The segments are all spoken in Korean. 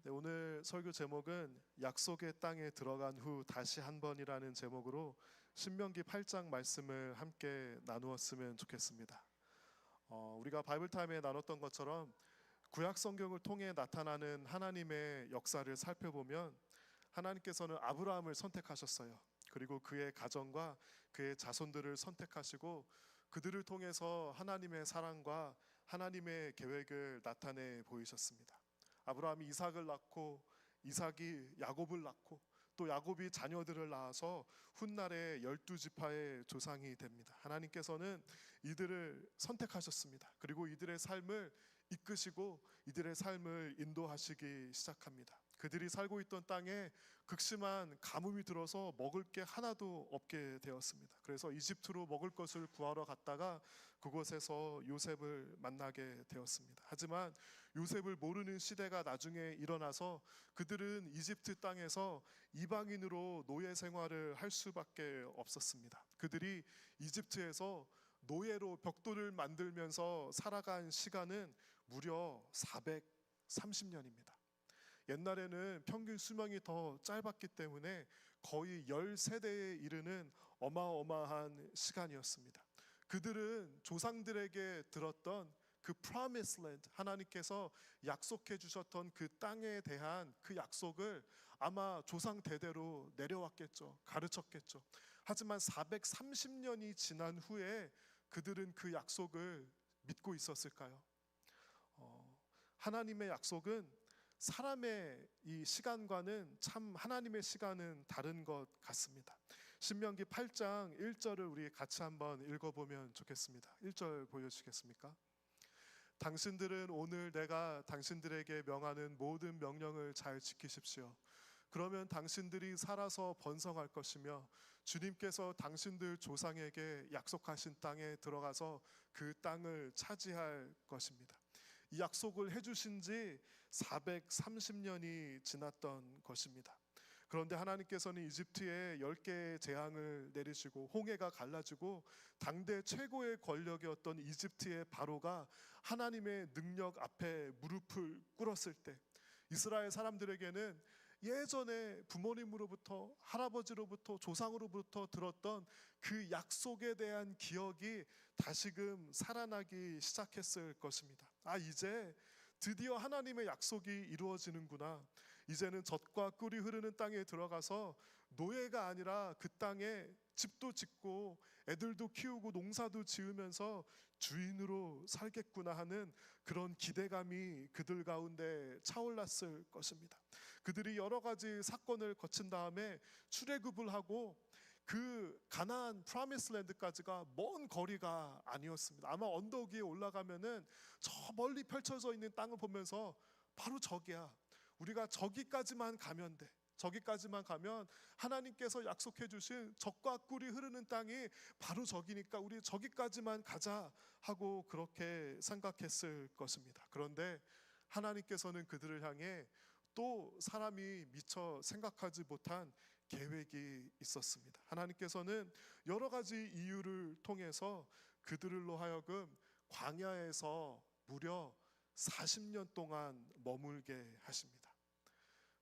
네, 오늘 설교 제목은 약속의 땅에 들어간 후 다시 한 번이라는 제목으로 신명기 8장 말씀을 함께 나누었으면 좋겠습니다. 우리가 바이블 타임에 나눴던 것처럼 구약 성경을 통해 나타나는 하나님의 역사를 살펴보면 하나님께서는 아브라함을 선택하셨어요. 그리고 그의 가정과 그의 자손들을 선택하시고 그들을 통해서 하나님의 사랑과 하나님의 계획을 나타내 보이셨습니다. 아브라함이 이삭을 낳고 이삭이 야곱을 낳고 또 야곱이 자녀들을 낳아서 훗날에 12지파의 조상이 됩니다. 하나님께서는 이들을 선택하셨습니다. 그리고 이들의 삶을 이끄시고 이들의 삶을 인도하시기 시작합니다. 그들이 살고 있던 땅에 극심한 가뭄이 들어서 먹을 게 하나도 없게 되었습니다. 그래서 이집트로 먹을 것을 구하러 갔다가 그곳에서 요셉을 만나게 되었습니다. 하지만 요셉을 모르는 시대가 나중에 일어나서 그들은 이집트 땅에서 이방인으로 노예 생활을 할 수밖에 없었습니다. 그들이 이집트에서 노예로 벽돌을 만들면서 살아간 시간은 무려 430년입니다. 옛날에는 평균 수명이 더 짧았기 때문에 거의 10세대에 이르는 어마어마한 시간이었습니다. 그들은 조상들에게 들었던 그 Promised Land, 하나님께서 약속해 주셨던 그 땅에 대한 그 약속을 아마 조상 대대로 내려왔겠죠. 가르쳤겠죠. 하지만 430년이 지난 후에 그들은 그 약속을 믿고 있었을까요? 하나님의 약속은 사람의 이 시간과는 참 하나님의 시간은 다른 것 같습니다. 신명기 8장 1절을 우리 같이 한번 읽어보면 좋겠습니다. 1절 보여주시겠습니까? 당신들은 오늘 내가 당신들에게 명하는 모든 명령을 잘 지키십시오. 그러면 당신들이 살아서 번성할 것이며 주님께서 당신들 조상에게 약속하신 땅에 들어가서 그 땅을 차지할 것입니다. 이 약속을 해주신 지 430년이 지났던 것입니다. 그런데 하나님께서는 이집트에 10개의 재앙을 내리시고 홍해가 갈라지고 당대 최고의 권력이었던 이집트의 바로가 하나님의 능력 앞에 무릎을 꿇었을 때 이스라엘 사람들에게는 예전에 부모님으로부터 할아버지로부터 조상으로부터 들었던 그 약속에 대한 기억이 다시금 살아나기 시작했을 것입니다. 이제 드디어 하나님의 약속이 이루어지는구나. 이제는 젖과 꿀이 흐르는 땅에 들어가서 노예가 아니라 그 땅에 집도 짓고 애들도 키우고 농사도 지으면서 주인으로 살겠구나 하는 그런 기대감이 그들 가운데 차올랐을 것입니다. 그들이 여러 가지 사건을 거친 다음에 출애굽을 하고 그 가나안 프라미스 랜드까지가 먼 거리가 아니었습니다. 아마 언덕 위에 올라가면은 저 멀리 펼쳐져 있는 땅을 보면서 바로 저기야. 우리가 저기까지만 가면 돼. 저기까지만 가면 하나님께서 약속해 주신 젖과 꿀이 흐르는 땅이 바로 저기니까 우리 저기까지만 가자 하고 그렇게 생각했을 것입니다. 그런데 하나님께서는 그들을 향해 또 사람이 미처 생각하지 못한 계획이 있었습니다. 하나님께서는 여러 가지 이유를 통해서 그들로 하여금 광야에서 무려 40년 동안 머물게 하십니다.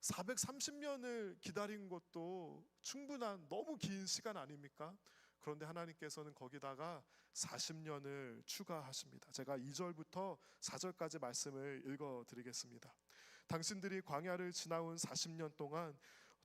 430년을 기다린 것도 충분한 너무 긴 시간 아닙니까? 그런데 하나님께서는 거기다가 40년을 추가하십니다. 제가 2절부터 4절까지 말씀을 읽어드리겠습니다. 당신들이 광야를 지나온 40년 동안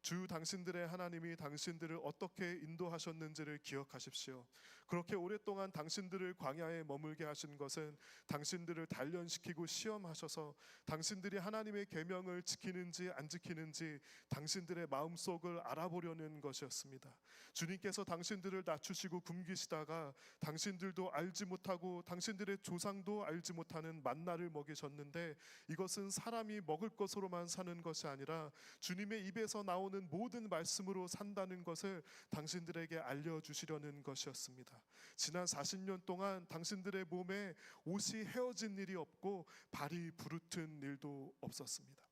주 당신들의 하나님이 당신들을 어떻게 인도하셨는지를 기억하십시오. 그렇게 오랫동안 당신들을 광야에 머물게 하신 것은 당신들을 단련시키고 시험하셔서 당신들이 하나님의 계명을 지키는지 안 지키는지 당신들의 마음속을 알아보려는 것이었습니다. 주님께서 당신들을 낮추시고 굶기시다가 당신들도 알지 못하고 당신들의 조상도 알지 못하는 만나를 먹이셨는데 이것은 사람이 먹을 것으로만 사는 것이 아니라 주님의 입에서 나오는 모든 말씀으로 산다는 것을 당신들에게 알려주시려는 것이었습니다. 지난 40년 동안 당신들의 몸에 옷이 헤어진 일이 없고 발이 부르튼 일도 없었습니다.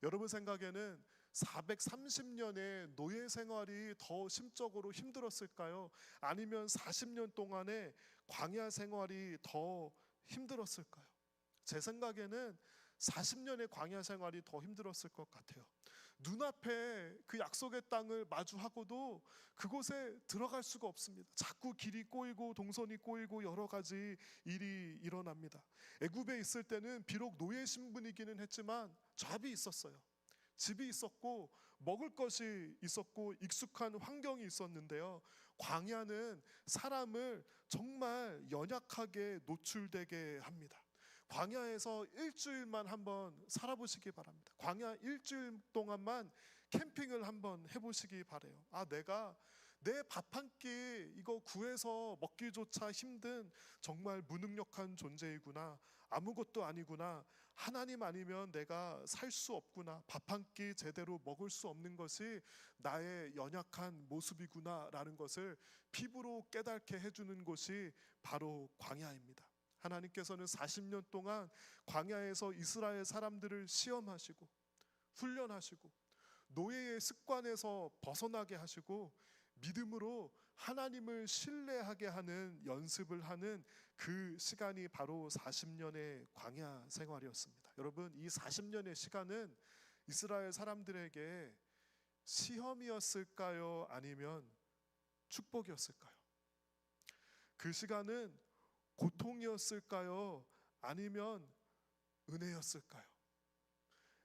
여러분 생각에는 430년의 노예 생활이 더 심적으로 힘들었을까요? 아니면 40년 동안의 광야 생활이 더 힘들었을까요? 제 생각에는 40년의 광야 생활이 더 힘들었을 것 같아요. 눈앞에 그 약속의 땅을 마주하고도 그곳에 들어갈 수가 없습니다. 자꾸 길이 꼬이고 동선이 꼬이고 여러 가지 일이 일어납니다. 애굽에 있을 때는 비록 노예 신분이기는 했지만 잡이 있었어요. 집이 있었고 먹을 것이 있었고 익숙한 환경이 있었는데요. 광야는 사람을 정말 연약하게 노출되게 합니다. 광야에서 일주일만 한번 살아보시기 바랍니다. 광야 일주일 동안만 캠핑을 한번 해보시기 바래요. 내가 내 밥 한 끼 이거 구해서 먹기조차 힘든 정말 무능력한 존재이구나. 아무것도 아니구나. 하나님 아니면 내가 살 수 없구나. 밥 한 끼 제대로 먹을 수 없는 것이 나의 연약한 모습이구나 라는 것을 피부로 깨닫게 해주는 곳이 바로 광야입니다. 하나님께서는 40년 동안 광야에서 이스라엘 사람들을 시험하시고 훈련하시고 노예의 습관에서 벗어나게 하시고 믿음으로 하나님을 신뢰하게 하는 연습을 하는 그 시간이 바로 40년의 광야 생활이었습니다. 여러분, 이 40년의 시간은 이스라엘 사람들에게 시험이었을까요? 아니면 축복이었을까요? 그 시간은 고통이었을까요? 아니면 은혜였을까요?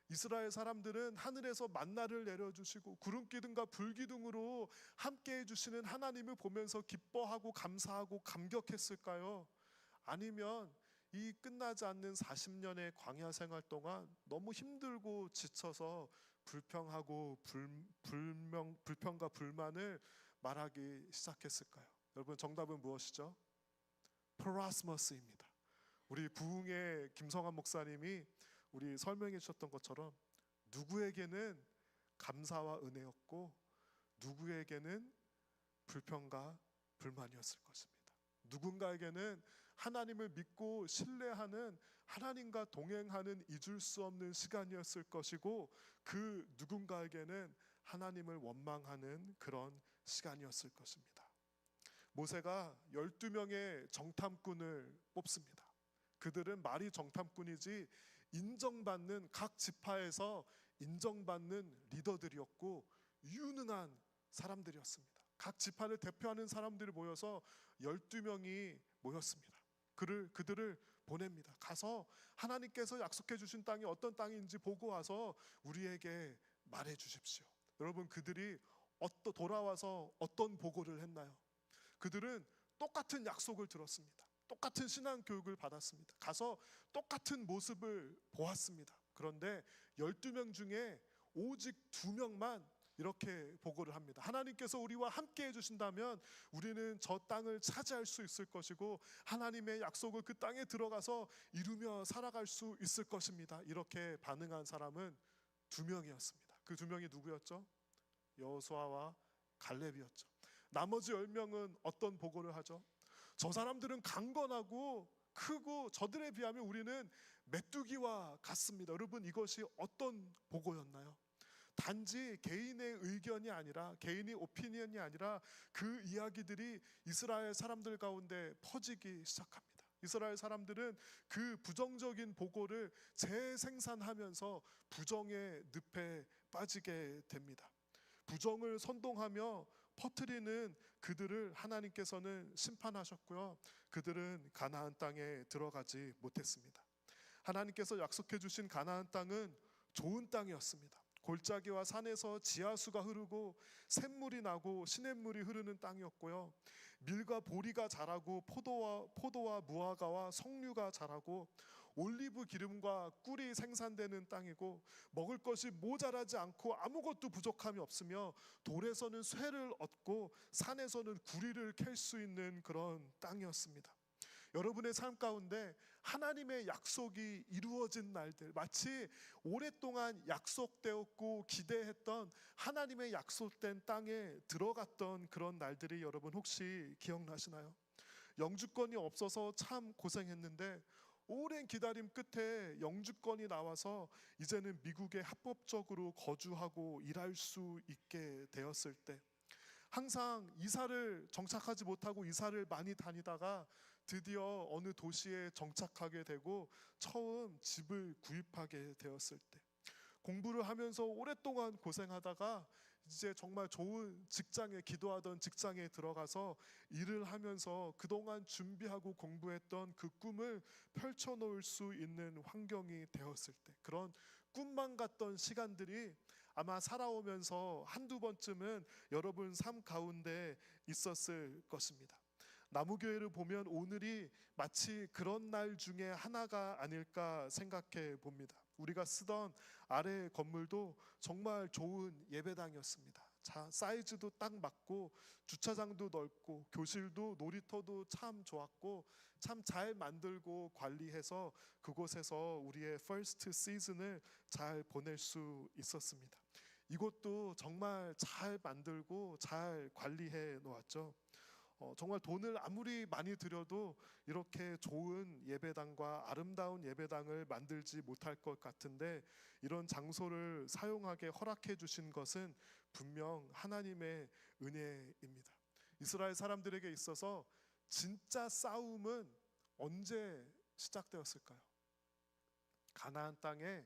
이스라엘 사람들은 하늘에서 만나를 내려주시고 구름기둥과 불기둥으로 함께 해주시는 하나님을 보면서 기뻐하고 감사하고 감격했을까요? 아니면 이 끝나지 않는 40년의 광야 생활 동안 너무 힘들고 지쳐서 불평하고 불평과 불만을 말하기 시작했을까요? 여러분, 정답은 무엇이죠? 프라스머스입니다. 우리 부흥의 김성환 목사님이 우리 설명해 주셨던 것처럼 누구에게는 감사와 은혜였고 누구에게는 불평과 불만이었을 것입니다. 누군가에게는 하나님을 믿고 신뢰하는 하나님과 동행하는 잊을 수 없는 시간이었을 것이고 그 누군가에게는 하나님을 원망하는 그런 시간이었을 것입니다. 모세가 12명의 정탐꾼을 뽑습니다. 그들은 말이 정탐꾼이지 인정받는 각 지파에서 인정받는 리더들이었고 유능한 사람들이었습니다. 각 지파를 대표하는 사람들이 모여서 12명이 모였습니다. 그들을 보냅니다. 가서 하나님께서 약속해 주신 땅이 어떤 땅인지 보고 와서 우리에게 말해 주십시오. 여러분, 그들이 돌아와서 어떤 보고를 했나요? 그들은 똑같은 약속을 들었습니다. 똑같은 신앙 교육을 받았습니다. 가서 똑같은 모습을 보았습니다. 그런데 12명 중에 오직 2명만 이렇게 보고를 합니다. 하나님께서 우리와 함께 해주신다면 우리는 저 땅을 차지할 수 있을 것이고 하나님의 약속을 그 땅에 들어가서 이루며 살아갈 수 있을 것입니다. 이렇게 반응한 사람은 2명이었습니다. 그 2명이 누구였죠? 여호수아와 갈렙이었죠. 나머지 10명은 어떤 보고를 하죠? 저 사람들은 강건하고 크고 저들에 비하면 우리는 메뚜기와 같습니다. 여러분, 이것이 어떤 보고였나요? 단지 개인의 의견이 아니라 개인의 오피니언이 아니라 그 이야기들이 이스라엘 사람들 가운데 퍼지기 시작합니다. 이스라엘 사람들은 그 부정적인 보고를 재생산하면서 부정의 늪에 빠지게 됩니다. 부정을 선동하며 퍼뜨리는 그들을 하나님께서는 심판하셨고요. 그들은 가나안 땅에 들어가지 못했습니다. 하나님께서 약속해 주신 가나안 땅은 좋은 땅이었습니다. 골짜기와 산에서 지하수가 흐르고 샘물이 나고 시냇물이 흐르는 땅이었고요. 밀과 보리가 자라고 포도와 무화과와 석류가 자라고 올리브 기름과 꿀이 생산되는 땅이고 먹을 것이 모자라지 않고 아무것도 부족함이 없으며 돌에서는 쇠를 얻고 산에서는 구리를 캘 수 있는 그런 땅이었습니다. 여러분의 삶 가운데 하나님의 약속이 이루어진 날들, 마치 오랫동안 약속되었고 기대했던 하나님의 약속된 땅에 들어갔던 그런 날들이 여러분 혹시 기억나시나요? 영주권이 없어서 참 고생했는데 오랜 기다림 끝에 영주권이 나와서 이제는 미국에 합법적으로 거주하고 일할 수 있게 되었을 때, 항상 이사를 정착하지 못하고 이사를 많이 다니다가 드디어 어느 도시에 정착하게 되고 처음 집을 구입하게 되었을 때, 공부를 하면서 오랫동안 고생하다가 이제 정말 좋은 직장에, 기도하던 직장에 들어가서 일을 하면서 그동안 준비하고 공부했던 그 꿈을 펼쳐놓을 수 있는 환경이 되었을 때, 그런 꿈만 같던 시간들이 아마 살아오면서 한두 번쯤은 여러분 삶 가운데 있었을 것입니다. 나무교회를 보면 오늘이 마치 그런 날 중에 하나가 아닐까 생각해 봅니다. 우리가 쓰던 아래 건물도 정말 좋은 예배당이었습니다. 자, 사이즈도 딱 맞고 주차장도 넓고 교실도 놀이터도 참 좋았고 참 잘 만들고 관리해서 그곳에서 우리의 퍼스트 시즌을 잘 보낼 수 있었습니다. 이곳도 정말 잘 만들고 잘 관리해 놓았죠. 정말 돈을 아무리 많이 들여도 이렇게 좋은 예배당과 아름다운 예배당을 만들지 못할 것 같은데, 이런 장소를 사용하게 허락해 주신 것은 분명 하나님의 은혜입니다. 이스라엘 사람들에게 있어서 진짜 싸움은 언제 시작되었을까요? 가나안 땅에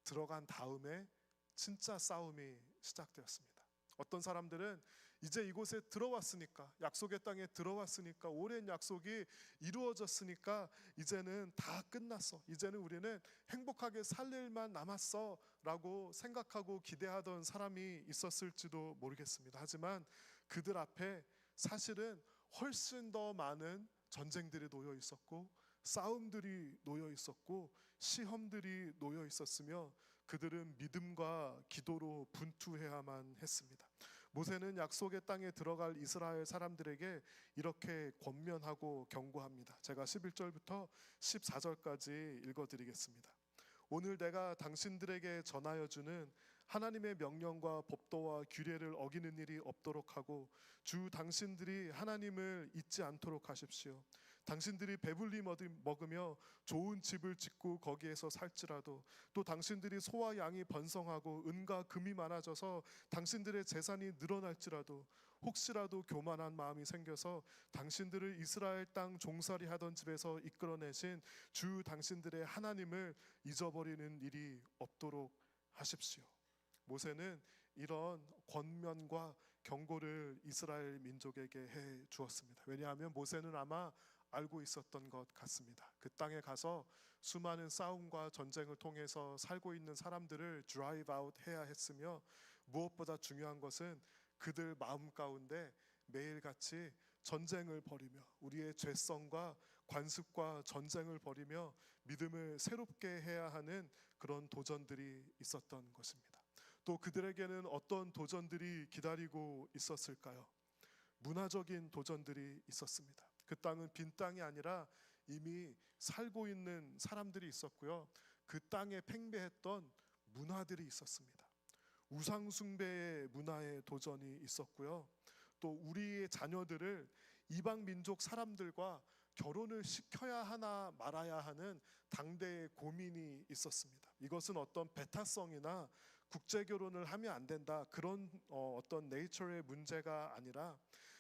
들어간 다음에 진짜 싸움이 시작되었습니다. 어떤 사람들은 이제 이곳에 들어왔으니까, 약속의 땅에 들어왔으니까, 오랜 약속이 이루어졌으니까 이제는 다 끝났어, 이제는 우리는 행복하게 살 일만 남았어 라고 생각하고 기대하던 사람이 있었을지도 모르겠습니다. 하지만 그들 앞에 사실은 훨씬 더 많은 전쟁들이 놓여 있었고, 싸움들이 놓여 있었고, 시험들이 놓여 있었으며, 그들은 믿음과 기도로 분투해야만 했습니다. 모세는 약속의 땅에 들어갈 이스라엘 사람들에게 이렇게 권면하고 경고합니다. 제가 11절부터 14절까지 읽어드리겠습니다. 오늘 내가 당신들에게 전하여 주는 하나님의 명령과 법도와 규례를 어기는 일이 없도록 하고, 주 당신들이 하나님을 잊지 않도록 하십시오. 당신들이 배불리 먹으며 좋은 집을 짓고 거기에서 살지라도, 또 당신들이 소와 양이 번성하고 은과 금이 많아져서 당신들의 재산이 늘어날지라도, 혹시라도 교만한 마음이 생겨서 당신들을 이스라엘 땅 종살이 하던 집에서 이끌어내신 주 당신들의 하나님을 잊어버리는 일이 없도록 하십시오. 모세는 이런 권면과 경고를 이스라엘 민족에게 해 주었습니다. 왜냐하면 모세는 아마 알고 있었던 것 같습니다. 그 땅에 가서 수많은 싸움과 전쟁을 통해서 살고 있는 사람들을 드라이브 아웃 해야 했으며, 무엇보다 중요한 것은 그들 마음 가운데 매일같이 전쟁을 벌이며, 우리의 죄성과 관습과 전쟁을 벌이며 믿음을 새롭게 해야 하는 그런 도전들이 있었던 것입니다. 또 그들에게는 어떤 도전들이 기다리고 있었을까요? 문화적인 도전들이 있었습니다. 그 땅은 빈 땅이 아니라 이미 살고 있는 사람들이 있었고요, 그 땅에 팽배했던 문화들이 있었습니다. 우상 숭배의 문화의 도전이 있었고요, 또 우리의 자녀들을 이방 민족 사람들과 결혼을 시켜야 하나 말아야 하는 당대의 고민이 있었습니다. 이것은 어떤 배타성이나 국제 결혼을 하면 안 된다, 그런 어떤 네이처의 문제가 아니라,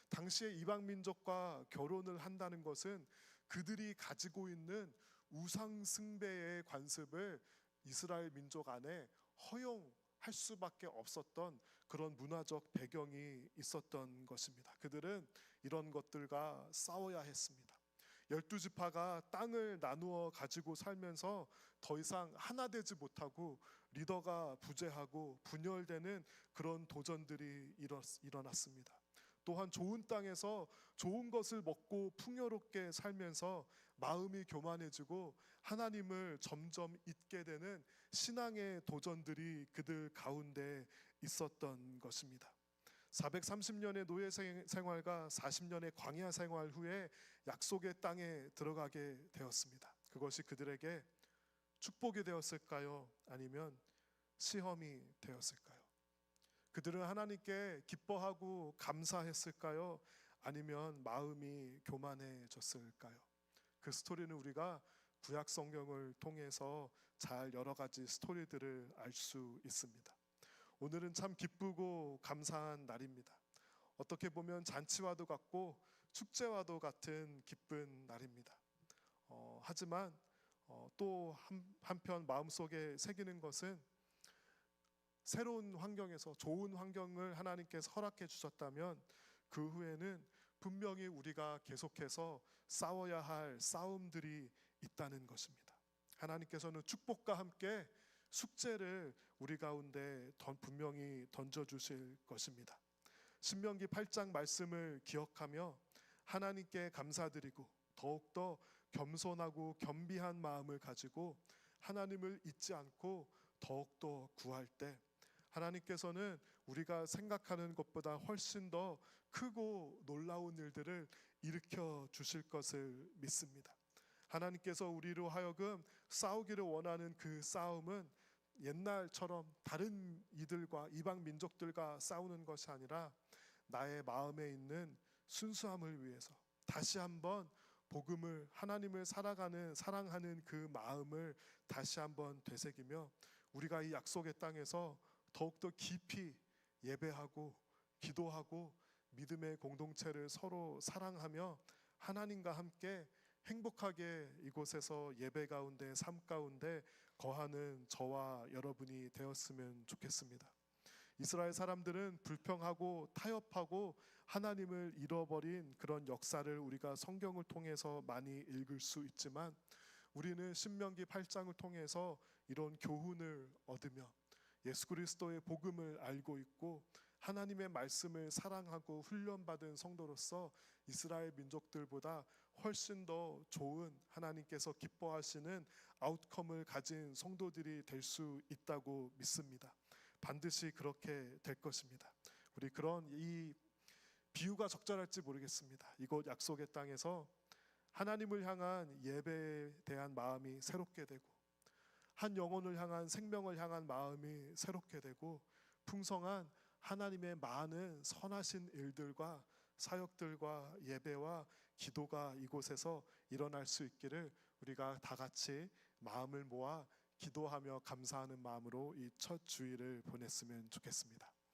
당시에 이방 민족과 결혼을 한다는 것은 그들이 가지고 있는 우상 숭배의 관습을 이스라엘 민족 안에 허용할 수밖에 없었던 그런 문화적 배경이 있었던 것입니다. 그들은 이런 것들과 싸워야 했습니다. 12지파가 땅을 나누어 가지고 살면서 더 이상 하나 되지 못하고 리더가 부재하고 분열되는 그런 도전들이 일어났습니다. 또한 좋은 땅에서 좋은 것을 먹고 풍요롭게 살면서 마음이 교만해지고 하나님을 점점 잊게 되는 신앙의 도전들이 그들 가운데 있었던 것입니다. 430년의 노예 생활과 40년의 광야 생활 후에 약속의 땅에 들어가게 되었습니다. 그것이 그들에게 축복이 되었을까요? 아니면 시험이 되었을까요? 그들은 하나님께 기뻐하고 감사했을까요? 아니면 마음이 교만해졌을까요? 그 스토리는 우리가 구약 성경을 통해서 잘 여러 가지 스토리들을 알 수 있습니다. 오늘은 참 기쁘고 감사한 날입니다. 어떻게 보면 잔치와도 같고 축제와도 같은 기쁜 날입니다. 하지만 또 한편 마음속에 새기는 것은 새로운 환경에서 좋은 환경을 하나님께서 허락해 주셨다면 그 후에는 분명히 우리가 계속해서 싸워야 할 싸움들이 있다는 것입니다. 하나님께서는 축복과 함께 숙제를 우리 가운데 분명히 던져주실 것입니다. 신명기 8장 말씀을 기억하며 하나님께 감사드리고 더욱더 겸손하고 겸비한 마음을 가지고 하나님을 잊지 않고 더욱더 구할 때 하나님께서는 우리가 생각하는 것보다 훨씬 더 크고 놀라운 일들을 일으켜 주실 것을 믿습니다. 하나님께서 우리로 하여금 싸우기를 원하는 그 싸움은 옛날처럼 다른 이들과 이방 민족들과 싸우는 것이 아니라 나의 마음에 있는 순수함을 위해서 다시 한번 복음을 하나님을 사랑하는 그 마음을 다시 한번 되새기며 우리가 이 약속의 땅에서 더욱더 깊이 예배하고 기도하고 믿음의 공동체를 서로 사랑하며 하나님과 함께 행복하게 이곳에서 예배 가운데 삶 가운데 거하는 저와 여러분이 되었으면 좋겠습니다. 이스라엘 사람들은 불평하고 타협하고 하나님을 잃어버린 그런 역사를 우리가 성경을 통해서 많이 읽을 수 있지만 우리는 신명기 8장을 통해서 이런 교훈을 얻으며 예수 그리스도의 복음을 알고 있고 하나님의 말씀을 사랑하고 훈련받은 성도로서 이스라엘 민족들보다 훨씬 더 좋은 하나님께서 기뻐하시는 아웃컴을 가진 성도들이 될 수 있다고 믿습니다. 반드시 그렇게 될 것입니다. 우리 그런 이 비유가 적절할지 모르겠습니다. 이곳 약속의 땅에서 하나님을 향한 예배에 대한 마음이 새롭게 되고 한 영혼을 향한 생명을 향한 마음이 새롭게 되고 풍성한 하나님의 많은 선하신 일들과 사역들과 예배와 기도가 이곳에서 일어날 수 있기를 우리가 다 같이 마음을 모아 기도하며 감사하는 마음으로 이 첫 주일을 보냈으면 좋겠습니다.